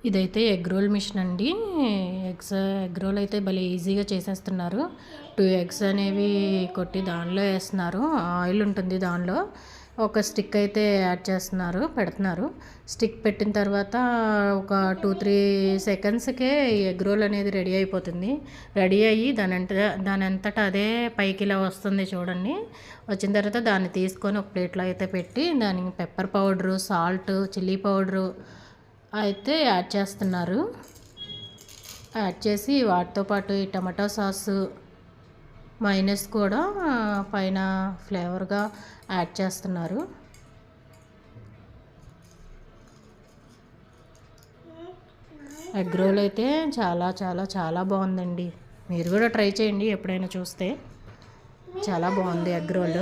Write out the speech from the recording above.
ఇదైతే egg role machine అండి. Egg role అయితే భలే ఈజీగా చేసేస్తున్నారు. 2 ఎగ్స్ అనేవి కొట్టి దానిలో వేస్తున్నారు. ఆయిల్ ఉంటుంది దానిలో. ఒక స్టిక్ అయితే యాడ్ చేస్తున్నారు, పెడుతున్నారు. స్టిక్ పెట్టిన తర్వాత ఒక 2-3 సెకండ్స్కే ఎగ్ రోల్ అనేది రెడీ అయిపోతుంది. రెడీ అయ్యి దానంతటా అదే పైకి ఇలా వస్తుంది చూడండి. వచ్చిన తర్వాత దాన్ని తీసుకొని ఒక ప్లేట్లో అయితే పెట్టి దానికి pepper powder, salt, chilli powder అయితే యాడ్ చేస్తున్నారు. యాడ్ చేసి వాటితో పాటు ఈ టమాటో సాసు, మైనస్ కూడా పైన ఫ్లేవర్గా యాడ్ చేస్తున్నారు. ఎగ్ రోల్ అయితే చాలా చాలా చాలా బాగుందండి. మీరు కూడా ట్రై చేయండి ఎప్పుడైనా చూస్తే. చాలా బాగుంది ఎగ్ రోల్.